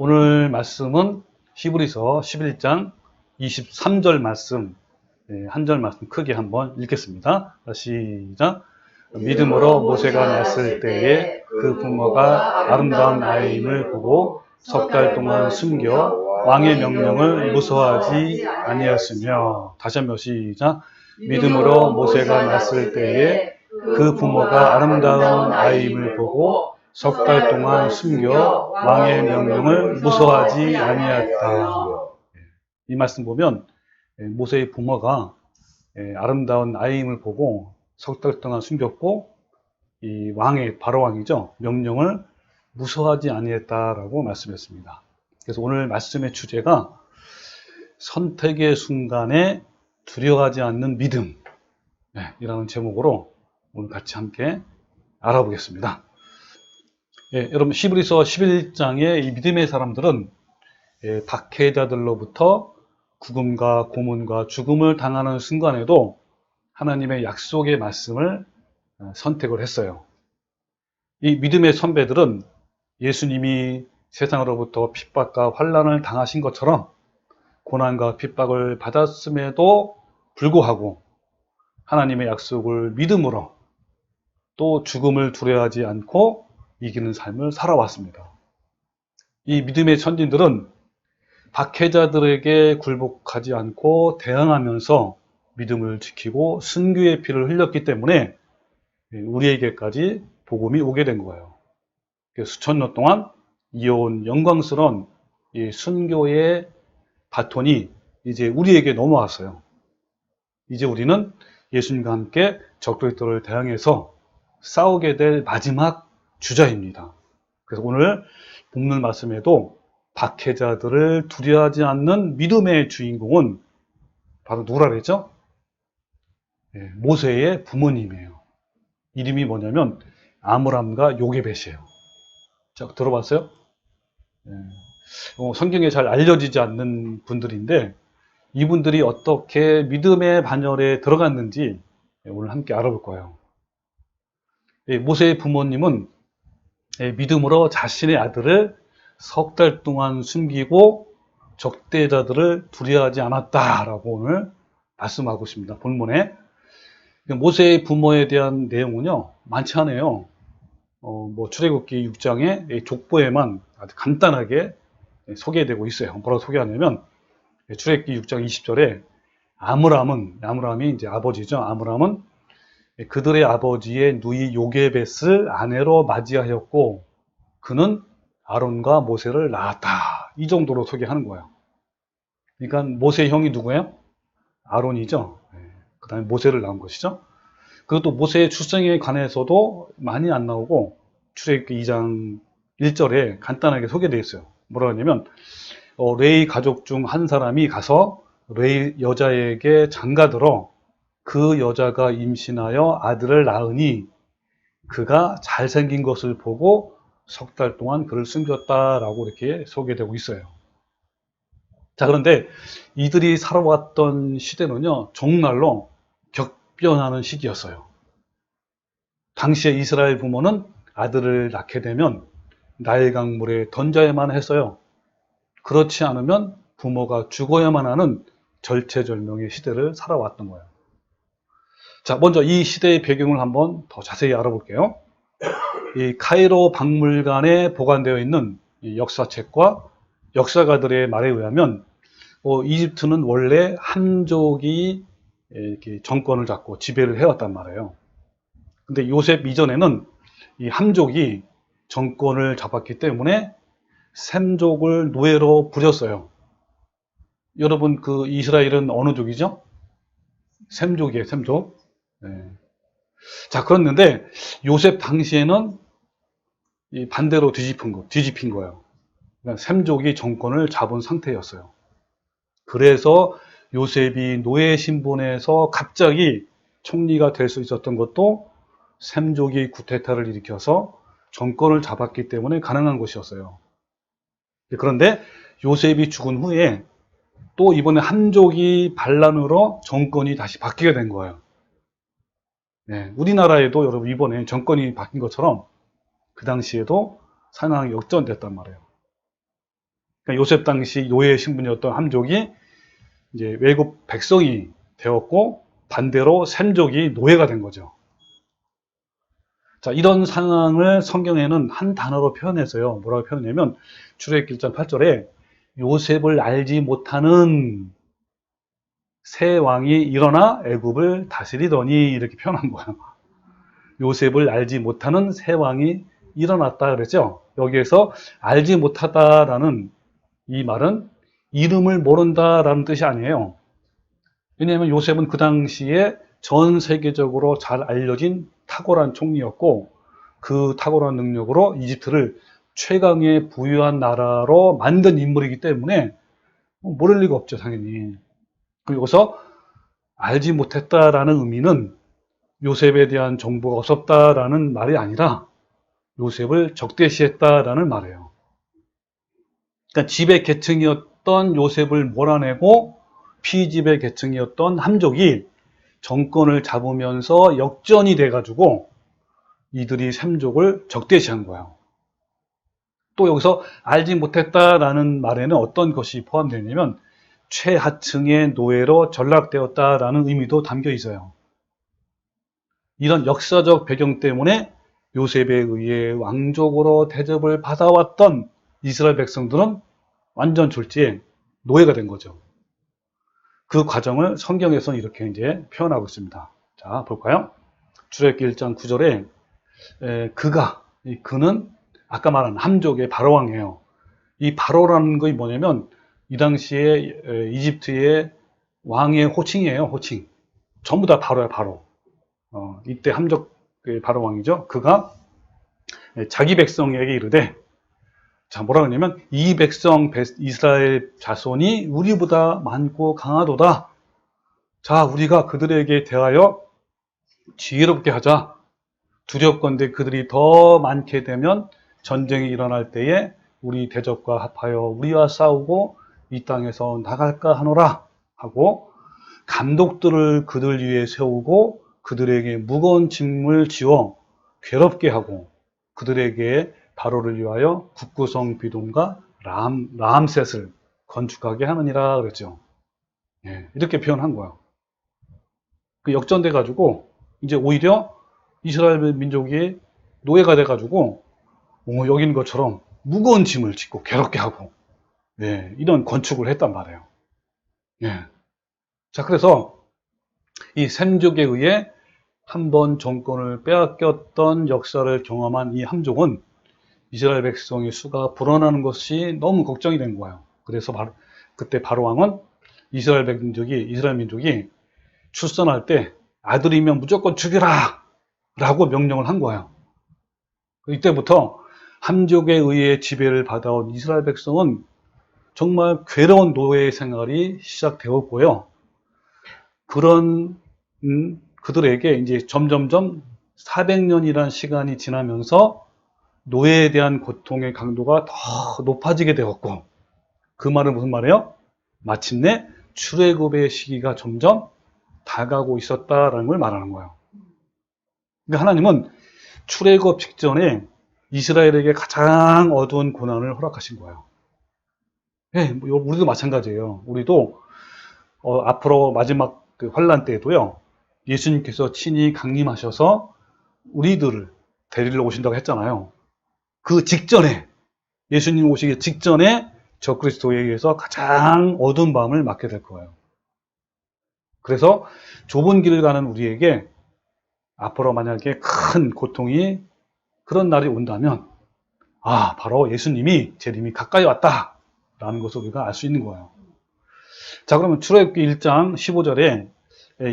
오늘 말씀은 히브리서 11장 23절 말씀, 한 절 말씀 크게 한번 읽겠습니다. 시작. 믿음으로 모세가 났을 때에 그 부모가 아름다운 아이임을 보고 석 달 동안 숨겨 왕의 명령을 무서워하지 아니하였으며. 다시 한번 시작. 믿음으로 모세가 났을 때에 그 부모가 아름다운 아이임을 보고 석 달 동안 숨겨 왕의 명령을 무서워하지 아니하였다. 이 말씀 보면 모세의 부모가 아름다운 아이임을 보고 석 달 동안 숨겼고 이 왕의 바로 왕이죠. 명령을 무서워하지 아니했다라고 말씀했습니다. 그래서 오늘 말씀의 주제가 선택의 순간에 두려워하지 않는 믿음, 이라는 제목으로 오늘 같이 함께 알아보겠습니다. 여러분 히브리서 11장의 이 믿음의 사람들은 박해자들로부터 구금과 고문과 죽음을 당하는 순간에도 하나님의 약속의 말씀을 선택을 했어요. 이 믿음의 선배들은 예수님이 세상으로부터 핍박과 환난을 당하신 것처럼 고난과 핍박을 받았음에도 불구하고 하나님의 약속을 믿음으로 또 죽음을 두려워하지 않고 이기는 삶을 살아왔습니다. 이 믿음의 선진들은 박해자들에게 굴복하지 않고 대항하면서 믿음을 지키고 순교의 피를 흘렸기 때문에 우리에게까지 복음이 오게 된 거예요. 수천 년 동안 이어온 영광스러운 이 순교의 바톤이 이제 우리에게 넘어왔어요. 이제 우리는 예수님과 함께 적그리스도를 대항해서 싸우게 될 마지막 주자입니다. 그래서 오늘 본문 말씀에도 박해자들을 두려워하지 않는 믿음의 주인공은 바로 누구라 그랬죠? 모세의 부모님이에요. 이름이 뭐냐면 아므람과 요게벳이에요. 자, 들어봤어요? 성경에 잘 알려지지 않는 분들인데 이분들이 어떻게 믿음의 반열에 들어갔는지 오늘 함께 알아볼 거예요. 모세의 부모님은 믿음으로 자신의 아들을 석 달 동안 숨기고 적대자들을 두려워하지 않았다라고 오늘 말씀하고 있습니다. 본문에. 모세의 부모에 대한 내용은요, 많지 않아요. 출애굽기 6장의 족보에만 아주 간단하게 소개되고 있어요. 뭐라고 소개하냐면, 출애굽기 6장 20절에 아므람이 이제 아버지죠. 아므람은 그들의 아버지의 누이 요게벳을 아내로 맞이하였고 그는 아론과 모세를 낳았다. 이 정도로 소개하는 거예요. 그러니까 모세의 형이 누구예요? 아론이죠. 그 다음에 모세를 낳은 것이죠. 그리고 또 모세의 출생에 관해서도 많이 안 나오고 출애굽기 2장 1절에 간단하게 소개되어 있어요. 뭐라고 하냐면 레위 가족 중 한 사람이 가서 레위 여자에게 장가들어 그 여자가 임신하여 아들을 낳으니 그가 잘생긴 것을 보고 석 달 동안 그를 숨겼다라고 이렇게 소개되고 있어요. 자, 그런데 이들이 살아왔던 시대는요, 정말로 격변하는 시기였어요. 당시에 이스라엘 부모는 아들을 낳게 되면 나일 강물에 던져야만 했어요. 그렇지 않으면 부모가 죽어야만 하는 절체절명의 시대를 살아왔던 거예요. 자, 먼저 이 시대의 배경을 한번 더 자세히 알아볼게요. 이 카이로 박물관에 보관되어 있는 이 역사책과 역사가들의 말에 의하면 이집트는 원래 함족이 이렇게 정권을 잡고 지배를 해왔단 말이에요. 근데 요셉 이전에는 이 함족이 정권을 잡았기 때문에 셈족을 노예로 부렸어요. 여러분, 그 이스라엘은 어느 족이죠? 셈족이에요, 셈족. 자, 그랬는데 요셉 당시에는 이 반대로 뒤집힌 거예요. 그러니까 셈족이 정권을 잡은 상태였어요. 그래서 요셉이 노예 신분에서 갑자기 총리가 될 수 있었던 것도 셈족이 쿠데타를 일으켜서 정권을 잡았기 때문에 가능한 것이었어요. 그런데 요셉이 죽은 후에 또 이번에 함족이 반란으로 정권이 다시 바뀌게 된 거예요. 우리나라에도 여러분 이번에 정권이 바뀐 것처럼 그 당시에도 상황이 역전됐단 말이에요. 그러니까 요셉 당시 노예 신분이었던 함족이 이제 외국 백성이 되었고 반대로 셈족이 노예가 된 거죠. 자, 이런 상황을 성경에는 한 단어로 표현했어요. 뭐라고 표현했냐면 출애굽기 1장 8절에 요셉을 알지 못하는 새 왕이 일어나 애굽을 다스리더니 이렇게 표현한 거예요. 요셉을 알지 못하는 새 왕이 일어났다 그랬죠. 여기에서 알지 못하다라는 이 말은 이름을 모른다라는 뜻이 아니에요. 왜냐하면 요셉은 그 당시에 전 세계적으로 잘 알려진 탁월한 총리였고 그 탁월한 능력으로 이집트를 최강의 부유한 나라로 만든 인물이기 때문에 모를 리가 없죠, 당연히. 그리고서 알지 못했다라는 의미는 요셉에 대한 정보가 없었다라는 말이 아니라 요셉을 적대시했다라는 말이에요. 그러니까 지배 계층이었던 요셉을 몰아내고 피지배 계층이었던 함족이 정권을 잡으면서 역전이 돼가지고 이들이 셈족을 적대시한 거예요. 또 여기서 알지 못했다라는 말에는 어떤 것이 포함되냐면 최하층의 노예로 전락되었다라는 의미도 담겨 있어요. 이런 역사적 배경 때문에 요셉에 의해 왕족으로 대접을 받아왔던 이스라엘 백성들은 완전 졸지에 노예가 된 거죠. 그 과정을 성경에서는 이렇게 이제 표현하고 있습니다. 자, 볼까요? 출애굽기 1장 9절에 그는 아까 말한 함족의 바로왕이에요. 이 바로라는 것이 뭐냐면 이 당시에 이집트의 왕의 호칭이에요. 호칭. 전부 다 바로야, 바로. 이때 함족의 바로왕이죠. 그가 자기 백성에게 이르되, 자, 뭐라 그러냐면 이 백성 이스라엘 자손이 우리보다 많고 강하도다. 자, 우리가 그들에게 대하여 지혜롭게 하자. 두렵건대 그들이 더 많게 되면 전쟁이 일어날 때에 우리 대적과 합하여 우리와 싸우고 이 땅에서 나갈까 하노라 하고 감독들을 그들 위에 세우고 그들에게 무거운 짐을 지워 괴롭게 하고 그들에게 바로를 위하여 북구성 비돔과 라암셋을 건축하게 하느니라 그랬죠. 예, 이렇게 표현한 거예요. 그 역전돼 가지고 이제 오히려 이스라엘 민족이 노예가 돼 가지고 여기 있는 것처럼 무거운 짐을 짓고 괴롭게 하고 예, 이런 건축을 했단 말이에요. 예. 자, 그래서 이 셈족에 의해 한 번 정권을 빼앗겼던 역사를 경험한 이 함족은 이스라엘 백성의 수가 불어나는 것이 너무 걱정이 된 거예요. 그래서 그때 바로왕은 이스라엘 민족이 출산할 때 아들이면 무조건 죽여라! 라고 명령을 한 거예요. 이때부터 함족에 의해 지배를 받아온 이스라엘 백성은 정말 괴로운 노예 생활이 시작되었고요. 그런 그들에게 이제 점점점 400년이라는 시간이 지나면서 노예에 대한 고통의 강도가 더 높아지게 되었고, 그 말은 무슨 말이에요? 마침내 출애굽의 시기가 점점 다가오고 있었다라는 걸 말하는 거예요. 그러니까 하나님은 출애굽 직전에 이스라엘에게 가장 어두운 고난을 허락하신 거예요. 예, 우리도 마찬가지예요. 우리도 앞으로 마지막 그 환란 때에도요, 예수님께서 친히 강림하셔서 우리들을 데리러 오신다고 했잖아요. 그 직전에, 예수님 오시기 직전에 적그리스도에 의해서 가장 어두운 밤을 맞게 될 거예요. 그래서 좁은 길을 가는 우리에게 앞으로 만약에 큰 고통이 그런 날이 온다면 바로 예수님이 재림이 가까이 왔다라는 것을 우리가 알 수 있는 거예요. 자, 그러면 출애굽기 1장 15절에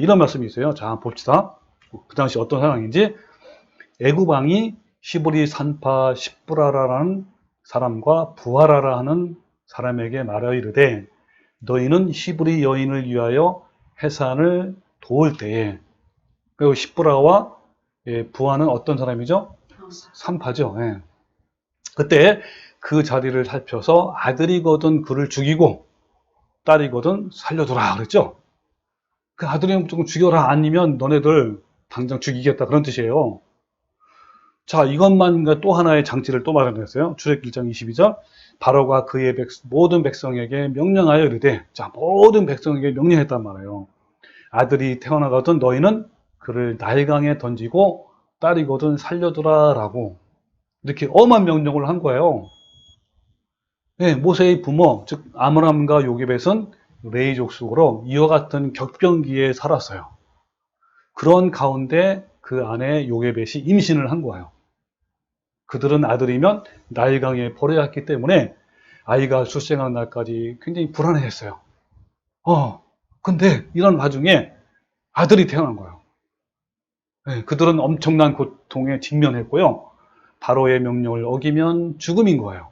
이런 말씀이 있어요. 자, 봅시다. 그 당시 어떤 상황인지. 애굽 왕이 히브리 산파 십부라라는 사람과 부하라라 하는 사람에게 말하여 이르되 너희는 히브리 여인을 위하여 해산을 도울 때에, 그리고 십부라와 부하는 어떤 사람이죠? 산파죠. 예. 그때 그 자리를 살펴서 아들이거든 그를 죽이고 딸이거든 살려두라 그랬죠. 그 아들이면 무조건 죽여라, 아니면 너네들 당장 죽이겠다, 그런 뜻이에요. 자, 이것만 또 하나의 장치를 또 마련했어요. 출애굽기 1장 22절. 바로가 그의 모든 백성에게 명령하여 이르되, 자, 모든 백성에게 명령했단 말이에요. 아들이 태어나거든 너희는 그를 나일강에 던지고 딸이거든 살려두라라고 이렇게 엄한 명령을 한 거예요. 네, 모세의 부모, 즉 아므람과 요게벳은 레위 족속으로 이와 같은 격변기에 살았어요. 그런 가운데 그 아내 요게벳이 임신을 한 거예요. 그들은 아들이면 나일강에 버려졌기 때문에 아이가 출생하는 날까지 굉장히 불안해했어요. 근데 이런 와중에 아들이 태어난 거예요. 네, 그들은 엄청난 고통에 직면했고요. 바로의 명령을 어기면 죽음인 거예요.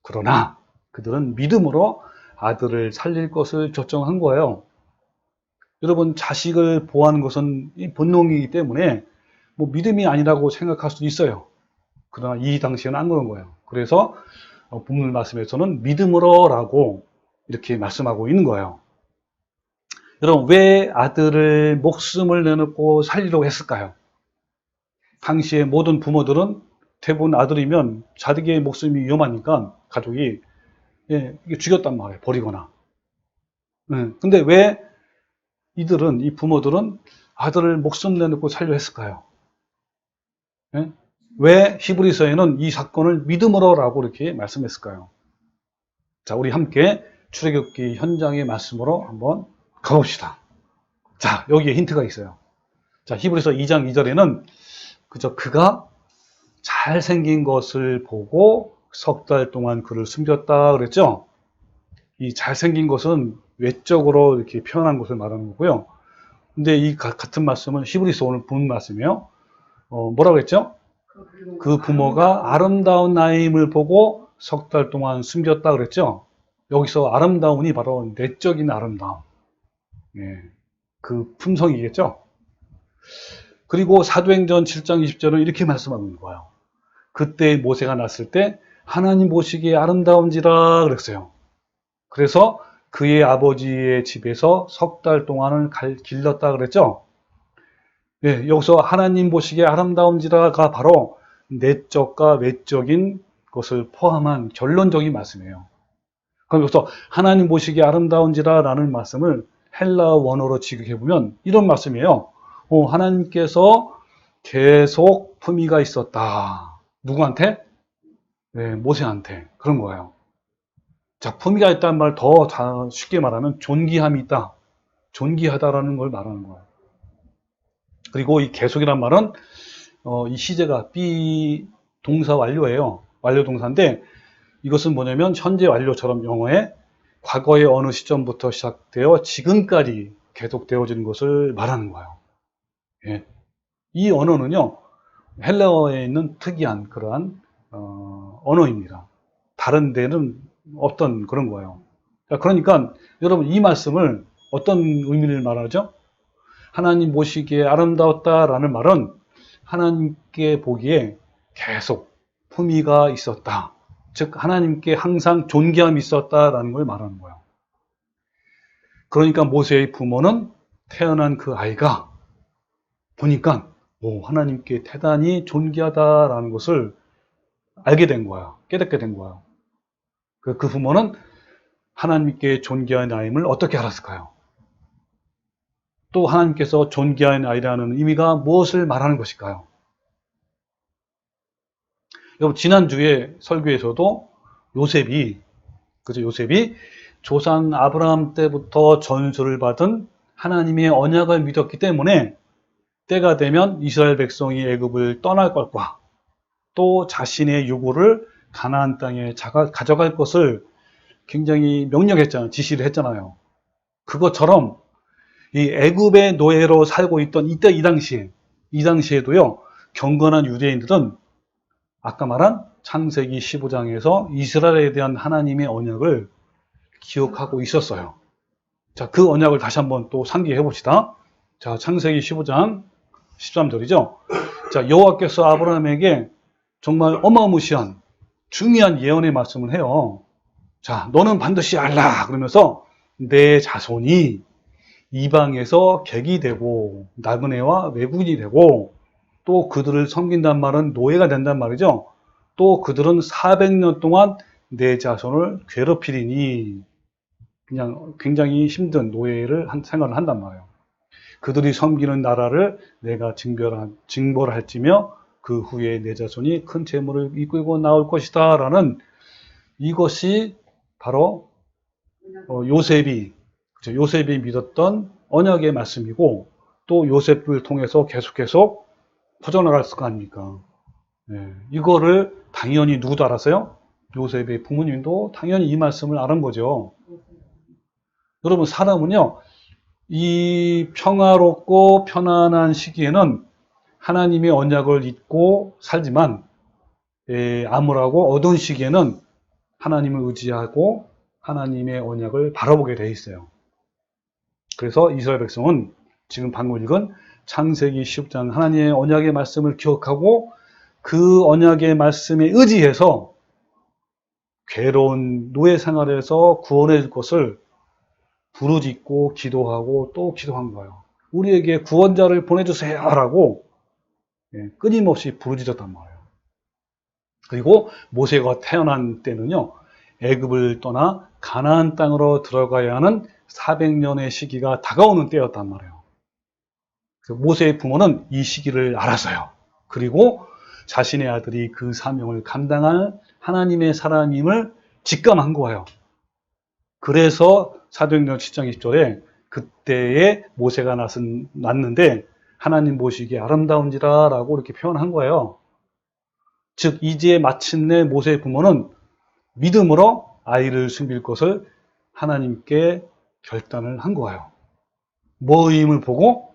그러나 그들은 믿음으로 아들을 살릴 것을 결정한 거예요. 여러분, 자식을 보호하는 것은 본능이기 때문에 뭐 믿음이 아니라고 생각할 수도 있어요. 그러나 이 당시에는 안 그런 거예요. 그래서 본문 말씀에서는 믿음으로라고 이렇게 말씀하고 있는 거예요. 여러분, 왜 아들을 목숨을 내놓고 살리려고 했을까요? 당시의 모든 부모들은 대부분 아들이면 자식의 목숨이 위험하니까 가족이 죽였단 말이에요. 버리거나. 근데 왜 이 부모들은 아들을 목숨 내놓고 살려 했을까요? 왜 히브리서에는 이 사건을 믿음으로라고 이렇게 말씀했을까요? 자, 우리 함께 출애굽기 현장의 말씀으로 한번 가봅시다. 자, 여기에 힌트가 있어요. 자, 히브리서 2장 2절에는 그가 잘생긴 것을 보고 석 달 동안 그를 숨겼다 그랬죠? 이 잘생긴 것은 외적으로 이렇게 표현한 것을 말하는 거고요. 근데 이 같은 말씀은 히브리서 오늘 본 말씀이에요. 뭐라고 했죠? 그 부모가 아름다운 나임을 보고 석 달 동안 숨겼다 그랬죠? 여기서 아름다움이 바로 내적인 아름다움. 그 품성이겠죠? 그리고 사도행전 7장 20절은 이렇게 말씀하고 있는 거예요. 그때 모세가 났을 때 하나님 보시기에 아름다운지라 그랬어요. 그래서 그의 아버지의 집에서 석 달 동안을 길렀다 그랬죠? 여기서 하나님 보시기에 아름다운지라가 바로 내적과 외적인 것을 포함한 결론적인 말씀이에요. 그럼 여기서 하나님 보시기에 아름다운지라라는 말씀을 헬라 원어로 직역해보면 이런 말씀이에요. 하나님께서 계속 품위가 있었다. 누구한테? 모세한테. 그런 거예요. 자, 품위가 있다는 말 더 쉽게 말하면 존귀함이 있다. 존귀하다라는 걸 말하는 거예요. 그리고 이 계속이란 말은 이 시제가 동사 완료예요. 완료 동사인데 이것은 뭐냐면 현재 완료처럼 영어에 과거의 어느 시점부터 시작되어 지금까지 계속되어지는 것을 말하는 거예요. 이 언어는요, 헬라어에 있는 특이한 그러한 언어입니다. 다른 데는 없던 그런 거예요. 그러니까 여러분 이 말씀을 어떤 의미를 말하죠? 하나님 보시기에 아름다웠다라는 말은 하나님께 보기에 계속 품위가 있었다. 즉 하나님께 항상 존귀함이 있었다라는 걸 말하는 거예요. 그러니까 모세의 부모는 태어난 그 아이가 보니까 하나님께 대단히 존귀하다라는 것을 알게 된 거야. 깨닫게 된 거야. 그 부모는 하나님께 존귀한 아임을 어떻게 알았을까요? 또 하나님께서 존귀한 아이라는 의미가 무엇을 말하는 것일까요? 여러분, 지난주에 설교에서도 요셉이 조상 아브라함 때부터 전수를 받은 하나님의 언약을 믿었기 때문에 때가 되면 이스라엘 백성이 애굽을 떠날 것과 또 자신의 유고를 가나안 땅에 가져갈 것을 굉장히 명령했잖아요. 지시를 했잖아요. 그것처럼 이 애굽의 노예로 살고 있던 이 당시에도요, 경건한 유대인들은 아까 말한 창세기 15장에서 이스라엘에 대한 하나님의 언약을 기억하고 있었어요. 자, 그 언약을 다시 한번 또 상기해 봅시다. 자, 창세기 15장 13절이죠. 자, 여호와께서 아브라함에게 정말 어마무시한 중요한 예언의 말씀을 해요. 자, 너는 반드시 알라 그러면서 내 자손이 이방에서 객이 되고 나그네와 외국인이 되고 또 그들을 섬긴단 말은 노예가 된단 말이죠. 또 그들은 400년 동안 내 자손을 괴롭히리니 그냥 굉장히 힘든 노예를 생활을 한단 말이에요. 그들이 섬기는 나라를 내가 징벌할지며 그 후에 내 자손이 큰 재물을 이끌고 나올 것이다 라는 이것이 바로 요셉이 믿었던 언약의 말씀이고 또 요셉을 통해서 계속 퍼져나갈 거 아닙니까? 네, 이거를 당연히 누구도 알았어요? 요셉의 부모님도 당연히 이 말씀을 알은 거죠. 여러분 사람은요 이 평화롭고 편안한 시기에는 하나님의 언약을 잊고 살지만 암울하고 어두운 시기에는 하나님을 의지하고 하나님의 언약을 바라보게 돼 있어요. 그래서 이스라엘 백성은 지금 방금 읽은 창세기 10장 하나님의 언약의 말씀을 기억하고 그 언약의 말씀에 의지해서 괴로운 노예 생활에서 구원해 줄 것을 부르짖고 기도하고 또 기도한 거예요. 우리에게 구원자를 보내주세요 라고 끊임없이 부르짖었단 말이에요. 그리고 모세가 태어난 때는요 애굽을 떠나 가나안 땅으로 들어가야 하는 400년의 시기가 다가오는 때였단 말이에요. 모세의 부모는 이 시기를 알았어요. 그리고 자신의 아들이 그 사명을 감당할 하나님의 사람임을 직감한 거예요. 그래서 사도행전 7장 20절에 그때에 모세가 났는데 하나님 보시기에 아름다운지라 라고 이렇게 표현한 거예요. 즉 이제 마침내 모세의 부모는 믿음으로 아이를 숨길 것을 하나님께 결단을 한 거예요. 뭐의 힘을 보고?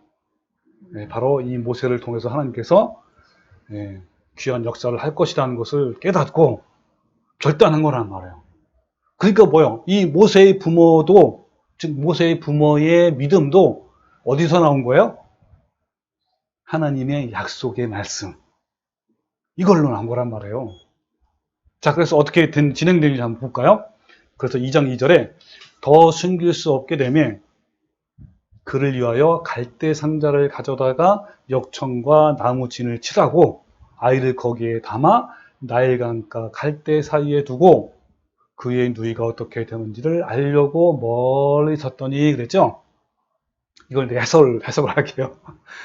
바로 이 모세를 통해서 하나님께서 귀한 역사를 할 것이라는 것을 깨닫고 결단한 거란 말이에요. 그러니까 뭐요? 이 모세의 부모도, 즉 모세의 부모의 믿음도 어디서 나온 거예요? 하나님의 약속의 말씀. 이걸로 나온 거란 말이에요. 자, 그래서 어떻게 진행되는지 한번 볼까요? 그래서 2장 2절에 더 숨길 수 없게 되며 그를 위하여 갈대 상자를 가져다가 역청과 나무진을 칠하고 아이를 거기에 담아 나일강과 갈대 사이에 두고 그의 누이가 어떻게 되는지를 알려고 멀리 섰더니 그랬죠? 이걸 해석을 할게요.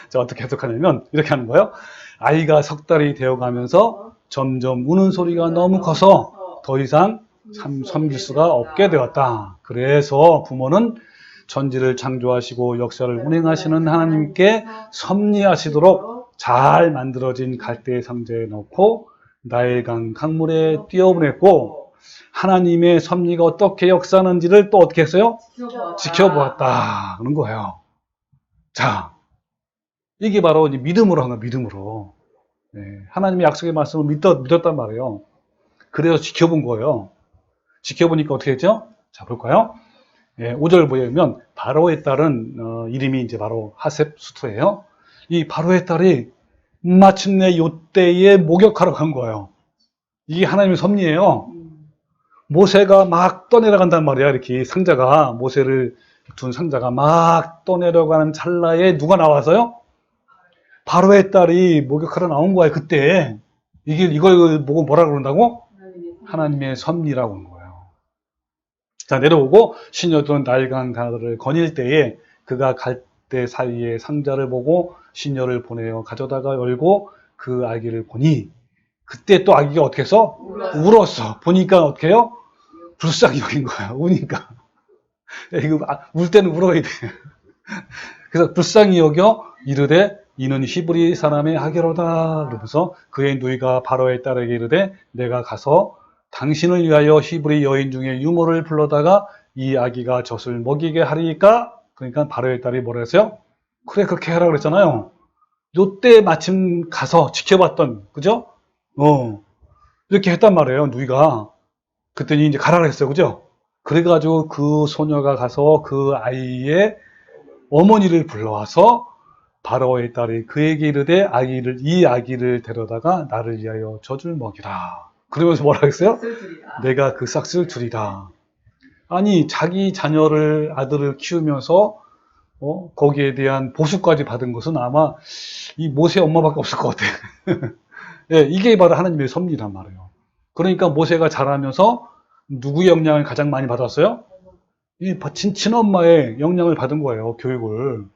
자, 어떻게 해석하냐면 이렇게 하는 거예요. 아이가 석 달이 되어가면서 점점 우는 소리가 너무 커서 더 이상 섬길 수가 없게 되었다. 그래서 부모는 천지를 창조하시고 역사를 운행하시는 하나님께 섭리하시도록 잘 만들어진 갈대 상자에 넣고 나일강 강물에 띄어보냈고 하나님의 섭리가 어떻게 역사하는지를 또 어떻게 했어요? 지켜보았다. 그런 거예요. 자, 이게 바로 믿음으로 한 거예요. 믿음으로. 하나님의 약속의 말씀을 믿었단 말이에요. 그래서 지켜본 거예요. 지켜보니까 어떻게 했죠? 자, 볼까요? 5절 보면 바로의 딸은 이름이 이제 바로 하셉수토예요. 이 바로의 딸이 마침내 요때에 목욕하러 간 거예요. 이게 하나님의 섭리예요. 모세가 막 떠내려간단 말이야. 이렇게 상자가 모세를 둔 상자가 막 떠내려가는 찰나에 누가 나와서요? 바로의 딸이 목욕하러 나온 거예요. 그때 이걸 보고 뭐라 그런다고? 하나님의 섭리라고 하는 거예요. 자, 내려오고 시녀들은 나일강 강을 거닐 때에 그가 갈대 사이에 상자를 보고 시녀를 보내어 가져다가 열고 그 아기를 보니 그때 또 아기가 어떻게 했어? 울었어. 보니까 어떻게 해요? 불쌍히 여긴 거야. 우니까. 이거 울 때는 울어야 돼. 그래서 불쌍히 여겨 이르되 이는 히브리 사람의 아기로다. 그러면서 그의 누이가 바로의 딸에게 이르되 내가 가서 당신을 위하여 히브리 여인 중에 유모를 불러다가 이 아기가 젖을 먹이게 하리까? 그러니까 바로의 딸이 뭐라 했어요? 그래 그렇게 해라 그랬잖아요. 요때 마침 가서 지켜봤던, 그죠? 이렇게 했단 말이에요. 누이가. 그랬더니 이제 가라 그랬어요. 그죠? 그래가지고 그 소녀가 가서 그 아이의 어머니를 불러와서 바로의 딸이 그에게 이르되 이 아기를 데려다가 나를 위하여 젖을 먹이라. 그러면서 뭐라 했어요? 내가 그 싹쓸 주리라. 아니 자기 아들을 키우면서 거기에 대한 보수까지 받은 것은 아마 이 모세 엄마밖에 없을 것 같아. 예, 이게 바로 하나님의 섭리란 말이에요. 그러니까 모세가 자라면서 누구의 영향을 가장 많이 받았어요? 이 친엄마의 영향을 받은 거예요, 교육을.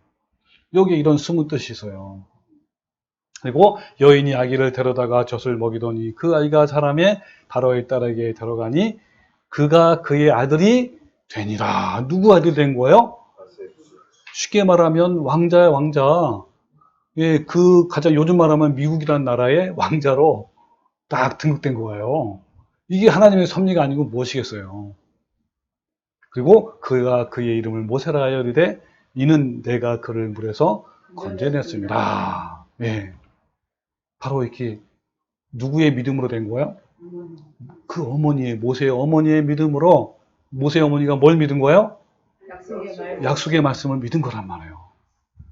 여기에 이런 숨은 뜻이 있어요. 그리고 여인이 아기를 데려다가 젖을 먹이더니 그 아이가 자라매 바로의 딸에게 데려가니 그가 그의 아들이 되니라. 누구 아들이 된 거예요? 쉽게 말하면 왕자야, 왕자. 예, 그 가장 요즘 말하면 미국이라는 나라의 왕자로 딱 등극된 거예요. 이게 하나님의 섭리가 아니고 무엇이겠어요. 그리고 그가 그의 이름을 모세라 하여 이르되 이는 내가 그를 물에서 건져냈습니다. 예. 바로 이렇게 누구의 믿음으로 된 거예요? 그 어머니의, 모세의 어머니의 믿음으로. 모세의 어머니가 뭘 믿은 거예요? 약속의 말씀을 믿은 거란 말이에요.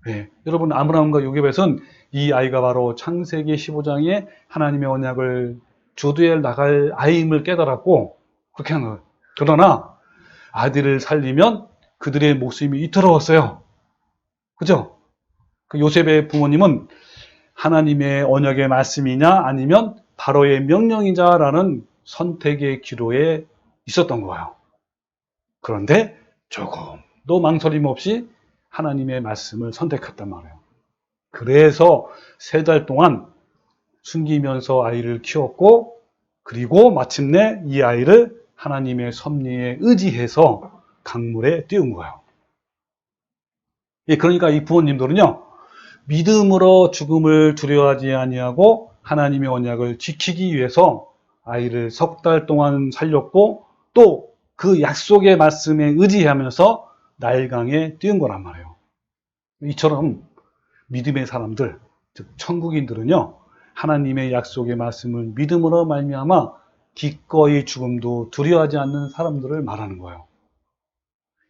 네. 여러분, 아브라함과 요셉은 이 아이가 바로 창세기 15장에 하나님의 언약을 주도해 나갈 아이임을 깨달았고 그렇게 한 거예요. 그러나 아들을 살리면 그들의 목숨이 이토록웠어요. 그죠? 그 요셉의 부모님은 하나님의 언약의 말씀이냐 아니면 바로의 명령이자라는 선택의 기로에 있었던 거예요. 그런데 조금도 망설임 없이 하나님의 말씀을 선택했단 말이에요. 그래서 3달 동안 숨기면서 아이를 키웠고 그리고 마침내 이 아이를 하나님의 섭리에 의지해서 강물에 띄운 거예요. 그러니까 이 부모님들은요, 믿음으로 죽음을 두려워하지 아니하고 하나님의 언약을 지키기 위해서 아이를 3달 동안 살렸고 또 그 약속의 말씀에 의지하면서 나일강에 띄운 거란 말이에요. 이처럼 믿음의 사람들, 즉 천국인들은요, 하나님의 약속의 말씀을 믿음으로 말미암아 기꺼이 죽음도 두려워하지 않는 사람들을 말하는 거예요.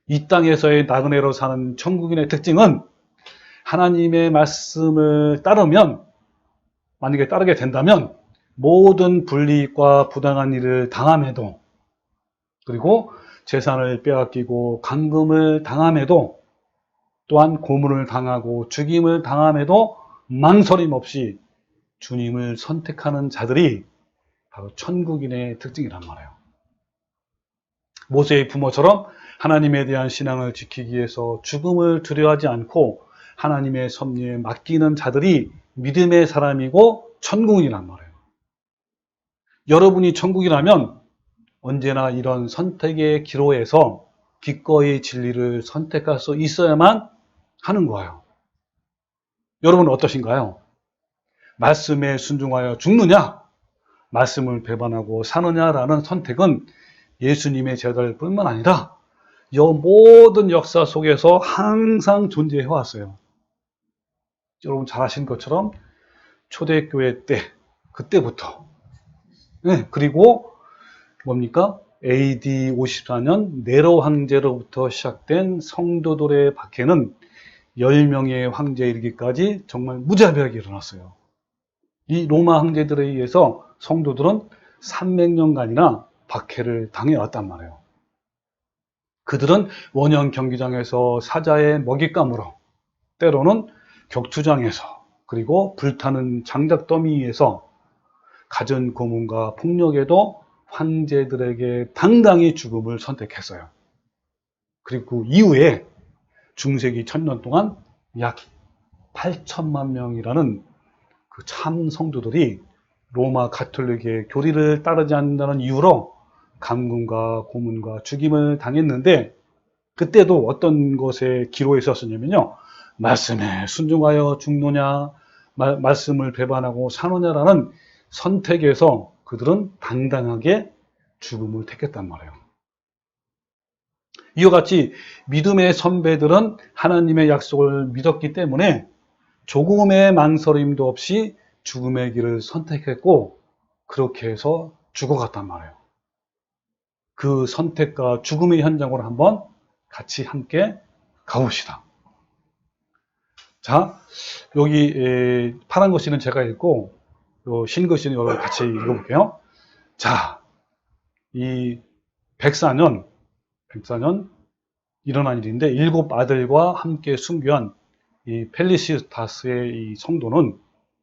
이 땅에서의 나그네로 사는 천국인의 특징은 하나님의 말씀을 따르면, 만약에 따르게 된다면 모든 불이익과 부당한 일을 당함에도, 그리고 재산을 빼앗기고 감금을 당함에도, 또한 고문을 당하고 죽임을 당함에도 망설임 없이 주님을 선택하는 자들이 바로 천국인의 특징이란 말이에요. 모세의 부모처럼 하나님에 대한 신앙을 지키기 위해서 죽음을 두려워하지 않고 하나님의 섭리에 맡기는 자들이 믿음의 사람이고 천국인이란 말이에요. 여러분이 천국이라면 언제나 이런 선택의 기로에서 기꺼이 진리를 선택할 수 있어야만 하는 거예요. 여러분은 어떠신가요? 말씀에 순종하여 죽느냐? 말씀을 배반하고 사느냐라는 선택은 예수님의 제자들 뿐만 아니라 모든 역사 속에서 항상 존재해 왔어요. 여러분 잘 아시는 것처럼 초대교회 때, 그때부터. 네, 그리고 뭡니까? AD 54년 네로 황제로부터 시작된 성도들의 박해는 10명의 황제에 이르기까지 정말 무자비하게 일어났어요. 이 로마 황제들에 의해서 성도들은 300년간이나 박해를 당해왔단 말이에요. 그들은 원형 경기장에서 사자의 먹잇감으로, 때로는 격투장에서, 그리고 불타는 장작더미 위에서 갖은 고문과 폭력에도 황제들에게 당당히 죽음을 선택했어요. 그리고 이후에 중세기 1000년 동안 약 8천만 명이라는 그 참 성도들이 로마 가톨릭의 교리를 따르지 않는다는 이유로 감금과 고문과 죽임을 당했는데, 그때도 어떤 것에 기로에 있었냐면요, 말씀에 순종하여 죽느냐, 말씀을 배반하고 사느냐라는 선택에서 그들은 당당하게 죽음을 택했단 말이에요. 이와 같이 믿음의 선배들은 하나님의 약속을 믿었기 때문에 조금의 망설임도 없이 죽음의 길을 선택했고 그렇게 해서 죽어갔단 말이에요. 그 선택과 죽음의 현장으로 한번 같이 함께 가봅시다. 자, 여기 파란 글씨는 제가 읽고 흰 글씨는 여러분 같이 읽어볼게요. 자, 이 104년 일어난 일인데 7 아들과 함께 순교한 이 펠리시타스의 이 성도는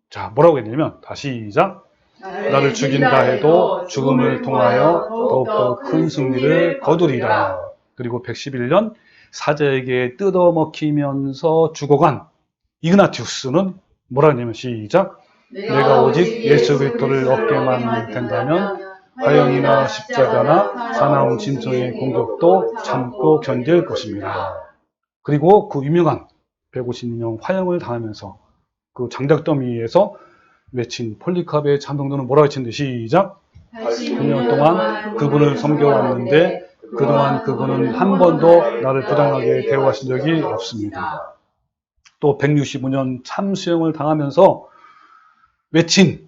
자, 뭐라고 했냐면, 다시 시작. 나를 죽인다 해도 죽음을 통하여 더욱더 큰 승리를 거두리라. 그리고 111년 사자에게 뜯어먹히면서 죽어간 이그나티우스는 뭐라 하냐면 시작. 내가 오직 예수 그리스도를 얻게만 된다면 화형이나 십자가나 사나운 짐승의 공격도 참고 견딜 것입니다. 그리고 그 유명한 150년 화형을 당하면서 그 장작더미에서 외친 폴리카베의 잠동도는 뭐라고 외친데 시작. 9년 동안 그분을 섬겨왔는데 그동안 그분은 한 번도 나를 부당하게 대우하신 적이 없습니다. 또 165년 참수형을 당하면서 외친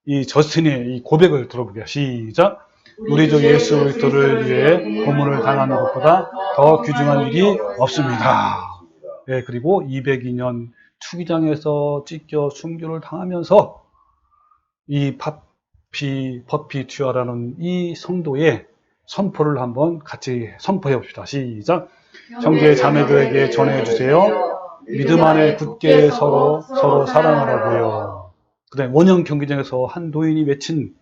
이 저스틴의 이 고백을 들어보게요. 시작. 우리 주 예수 그리스도를 위해 고문을 당하는 것보다 더 귀중한 일이 없습니다. 네, 그리고 202년 투기장에서 찢겨 순교를 당하면서 이 퍼피 튜아라는 이 성도의 선포를 한번 같이 선포해 봅시다. 시작. 형제 자매들에게 전해주세요. 믿음 안에 굳게 서로 사랑하라고요. 그다음에 원형 경기장에서 한 노인이 외친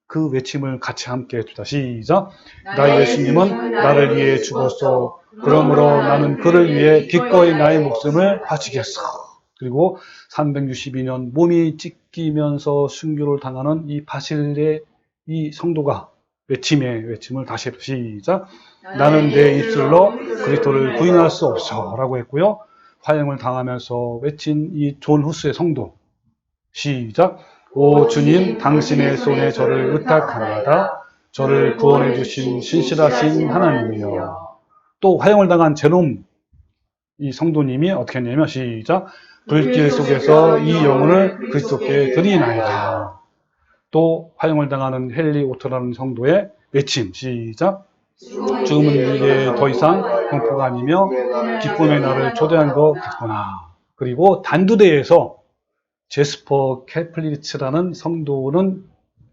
그 외침을 같이 함께 해줍시다. 시작. 나 예수님은 나를 위해 죽었소. 그러므로 나는 그를 위해 기꺼이 나의 목숨을 바치겠어. 그리고 362년 몸이 찢기면서 순교를 당하는 이 바실레 이 성도가 외침을 다시 시작. 나는 내 입술로 그리스도를 부인할 수 없어 라고 했고요. 화형을 당하면서 외친 이 존 후스의 성도 시작. 오 주님, 당신의 손에 저를 의탁합니다. 저를 구원해 주신 신실하신 하나님이여. 또 화형을 당한 제롬 이 성도님이 어떻게 했냐면 시작. 불길 속에서 이 영혼을 그리스도께 드리나이다. 또 화형을 당하는 헨리 오토라는 성도의 외침 시작. 죽음은 이제 더 이상 공포가 아니며 기쁨의 날을 초대한 것 같구나. 그리고 단두대에서 제스퍼 캐플리츠라는 성도는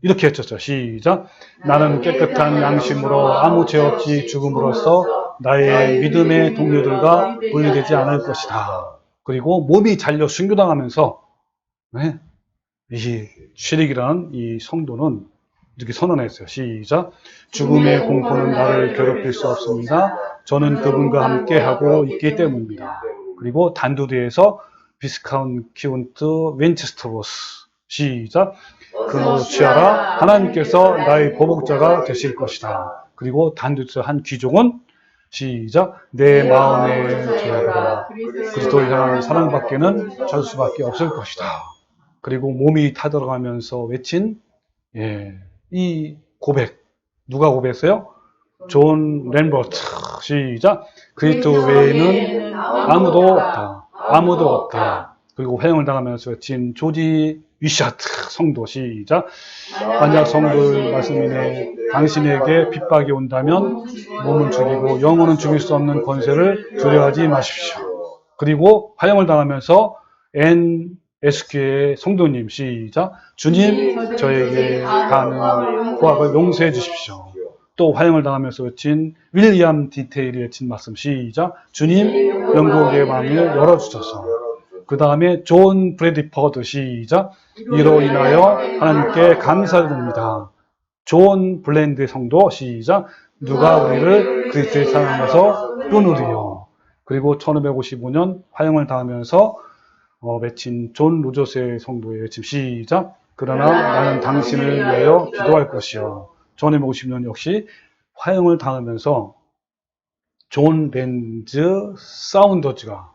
이렇게 했었죠. 시작. 나는 깨끗한 양심으로 아무 죄 없이 죽음으로써 나의 믿음의 동료들과 분리되지 않을 것이다. 그리고 몸이 잘려 순교당하면서 이 쉬릭이라는 이 성도는 이렇게 선언했어요. 시작. 죽음의 공포는 나를 괴롭힐 수 없습니다. 저는 그분과 함께 하고 있기 때문입니다. 그리고 단두대에서 비스카운트 윈체스터로스 시작. 그로 취하라. 하나님께서 나의 보복자가 되실 것이다. 그리고 단두에서 한 귀족은 시작. 내 마음의 죄악아 그리스도를 향한 사랑밖에는 찾을 수밖에 없을 것이다. 그리고 몸이 타들어가면서 외친 이 고백 누가 고백했어요? 존 랜버트 시작. 그리스도 외에는 아무도 없다. 아무도 없다. 그리고 화형을 당하면서 외친 조지 위샤트 성도 시작. 만약 성도의 말씀이네 당신에게 핍박이 온다면 몸은 죽이고 영혼은 죽일 수 없는 권세를 두려워하지 마십시오. 그리고 화형을 당하면서 NSQ의 성도님 시작. 주님 저에게 가는 고학을 용서해 주십시오. 또 화형을 당하면서 외친 윌리엄 디테일이 외친 말씀 시작. 주님 영국의 마음을 열어주셔서. 그 다음에 존 브래디퍼드 시작. 이로 인하여 하나님께 감사드립니다. 존 블랜드 성도 시작. 누가 우리를 그리스도의 사랑에서 끊으리요. 그리고 1555년 화형을 당하면서 외친 존 로저스의 성도의 외침 시작. 그러나 나는 당신을 위하여 기도할 것이요. 1550년 역시 화형을 당하면서 존 벤즈 사운더즈가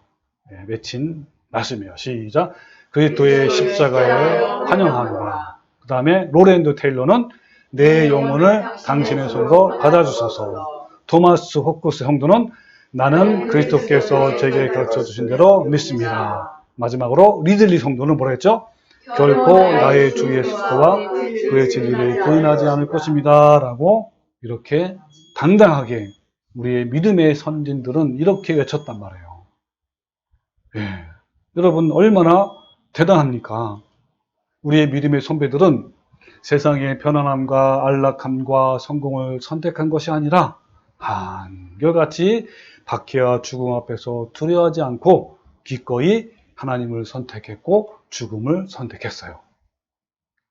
외친 말씀이에요. 시작. 그리스도의 십자가에 환영하노라. 그 다음에 로렌드 테일러는 내 영혼을 당신의 손으로 받아주소서. 토마스 호쿠스 성도는 나는 그리스도께서 제게 가르쳐주신 대로 믿습니다. 마지막으로 리들리 성도는 뭐라 했죠? 결코 나의 주 예수와 그의 진리를 부인하지 않을 것입니다. 라고 이렇게 당당하게 우리의 믿음의 선진들은 이렇게 외쳤단 말이에요. 여러분 얼마나 대단합니까? 우리의 믿음의 선배들은 세상의 편안함과 안락함과 성공을 선택한 것이 아니라 한결같이 박해와 죽음 앞에서 두려워하지 않고 기꺼이 하나님을 선택했고 죽음을 선택했어요.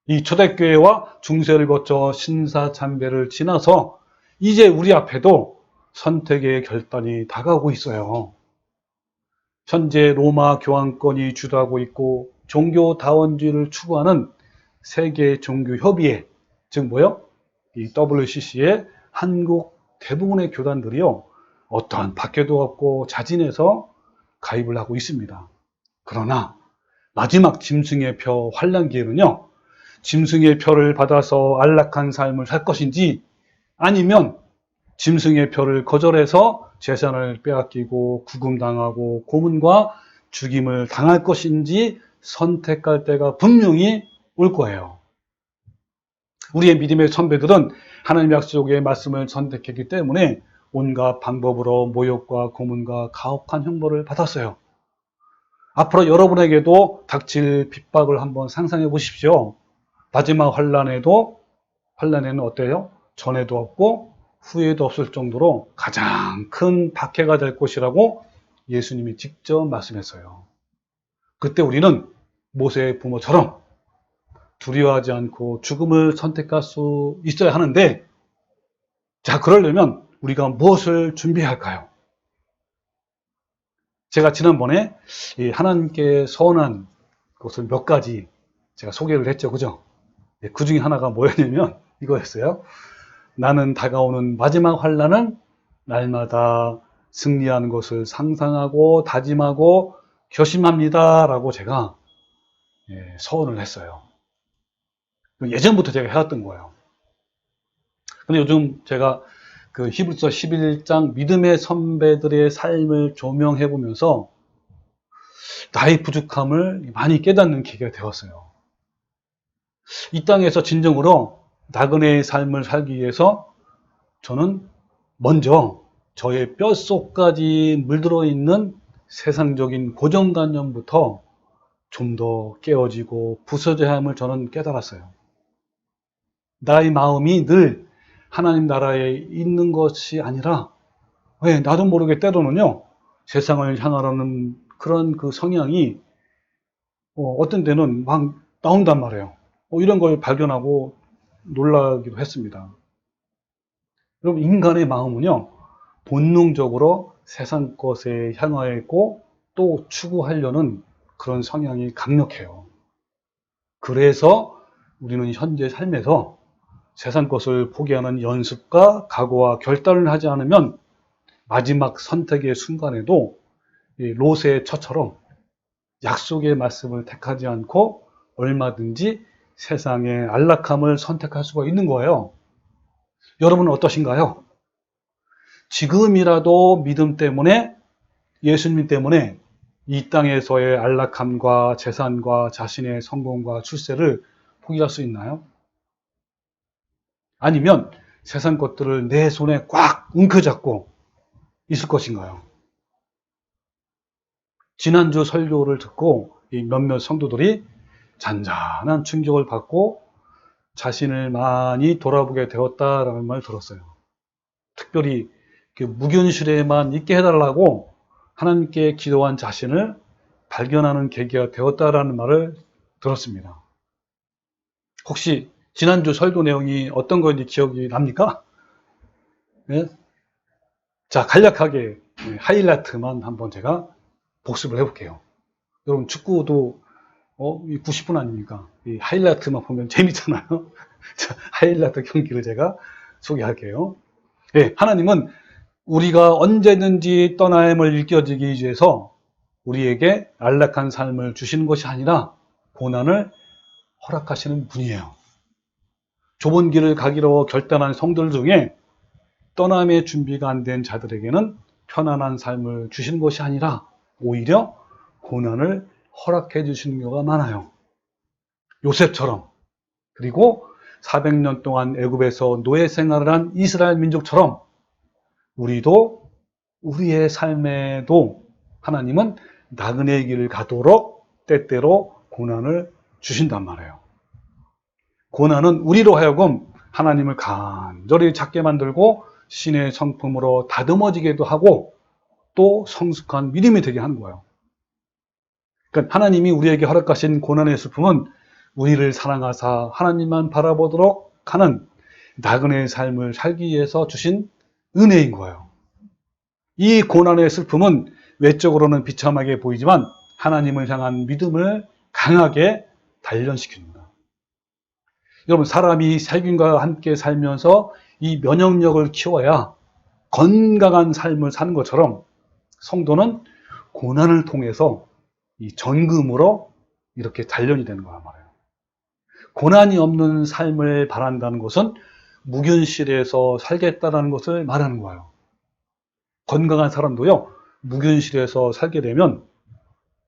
이 초대교회와 중세를 거쳐 신사참배를 지나서 이제 우리 앞에도 선택의 결단이 다가오고 있어요. 현재 로마 교황권이 주도하고 있고 종교다원주의를 추구하는 세계 종교협의회, 즉 뭐요? 이 WCC의 한국 대부분의 교단들이요, 어떠한 박해도 없고 자진해서 가입을 하고 있습니다. 그러나 마지막 짐승의 표 환란기에는요, 짐승의 표를 받아서 안락한 삶을 살 것인지, 아니면 짐승의 표를 거절해서 재산을 빼앗기고 구금당하고 고문과 죽임을 당할 것인지 선택할 때가 분명히 올 거예요. 우리의 믿음의 선배들은 하나님 약속의 말씀을 선택했기 때문에 온갖 방법으로 모욕과 고문과 가혹한 형벌을 받았어요. 앞으로 여러분에게도 닥칠 핍박을 한번 상상해 보십시오. 마지막 환란에는 어때요? 전에도 없고 후에도 없을 정도로 가장 큰 박해가 될 것이라고 예수님이 직접 말씀했어요. 그때 우리는 모세의 부모처럼 두려워하지 않고 죽음을 선택할 수 있어야 하는데, 자, 그러려면 우리가 무엇을 준비해야 할까요? 제가 지난번에 하나님께 서원한 것을 몇 가지 제가 소개를 했죠. 그죠? 그 중에 하나가 뭐였냐면 이거였어요. 나는 다가오는 마지막 환란은 날마다 승리하는 것을 상상하고 다짐하고 결심합니다. 라고 제가 서원을 했어요. 예전부터 제가 해왔던 거예요. 근데 요즘 제가 그 히브리서 11장 믿음의 선배들의 삶을 조명해 보면서 나의 부족함을 많이 깨닫는 계기가 되었어요. 이 땅에서 진정으로 나그네의 삶을 살기 위해서 저는 먼저 저의 뼛속까지 물들어 있는 세상적인 고정관념부터 좀 더 깨어지고 부서져야 함을 저는 깨달았어요. 나의 마음이 늘 하나님 나라에 있는 것이 아니라, 왜 나도 모르게 때로는요, 세상을 향하려는 그런 그 성향이 어떤 때는 막 나온단 말이에요. 이런 걸 발견하고 놀라기도 했습니다. 여러분, 인간의 마음은요, 본능적으로 세상 것에 향하여 있고 또 추구하려는 그런 성향이 강력해요. 그래서 우리는 현재 삶에서 세상 것을 포기하는 연습과 각오와 결단을 하지 않으면 마지막 선택의 순간에도 롯의 처처럼 약속의 말씀을 택하지 않고 얼마든지 세상의 안락함을 선택할 수가 있는 거예요. 여러분은 어떠신가요? 지금이라도 믿음 때문에, 예수님 때문에 이 땅에서의 안락함과 재산과 자신의 성공과 출세를 포기할 수 있나요? 아니면 세상 것들을 내 손에 꽉 움켜잡고 있을 것인가요? 지난주 설교를 듣고 이 몇몇 성도들이 잔잔한 충격을 받고 자신을 많이 돌아보게 되었다라는 말을 들었어요. 특별히 무균실에만 있게 해달라고 하나님께 기도한 자신을 발견하는 계기가 되었다라는 말을 들었습니다. 혹시 지난주 설교 내용이 어떤 건지 기억이 납니까? 네? 자, 간략하게 하이라이트만 한번 제가 복습을 해볼게요. 여러분, 축구도 90분 아닙니까? 이 하이라이트만 보면 재밌잖아요. 자, 하이라이트 경기를 제가 소개할게요. 네, 하나님은 우리가 언제든지 떠남을 일깨워지기 위해서 우리에게 안락한 삶을 주시는 것이 아니라 고난을 허락하시는 분이에요. 좁은 길을 가기로 결단한 성들 중에 떠남의 준비가 안 된 자들에게는 편안한 삶을 주시는 것이 아니라 오히려 고난을 허락해 주시는 경우가 많아요. 요셉처럼, 그리고 400년 동안 애굽에서 노예 생활을 한 이스라엘 민족처럼 우리도 우리의 삶에도 하나님은 나그네의 길을 가도록 때때로 고난을 주신단 말이에요. 고난은 우리로 하여금 하나님을 간절히 찾게 만들고 신의 성품으로 다듬어지게도 하고 또 성숙한 믿음이 되게 하는 거예요. 그러니까 하나님이 우리에게 허락하신 고난의 슬픔은 우리를 사랑하사 하나님만 바라보도록 하는 나그네의 삶을 살기 위해서 주신 은혜인 거예요. 이 고난의 슬픔은 외적으로는 비참하게 보이지만 하나님을 향한 믿음을 강하게 단련시킵니다. 여러분, 사람이 세균과 함께 살면서 이 면역력을 키워야 건강한 삶을 사는 것처럼 성도는 고난을 통해서 이 전금으로 이렇게 단련이 되는 거란 말이에요. 고난이 없는 삶을 바란다는 것은 무균실에서 살겠다는 것을 말하는 거예요. 건강한 사람도요, 무균실에서 살게 되면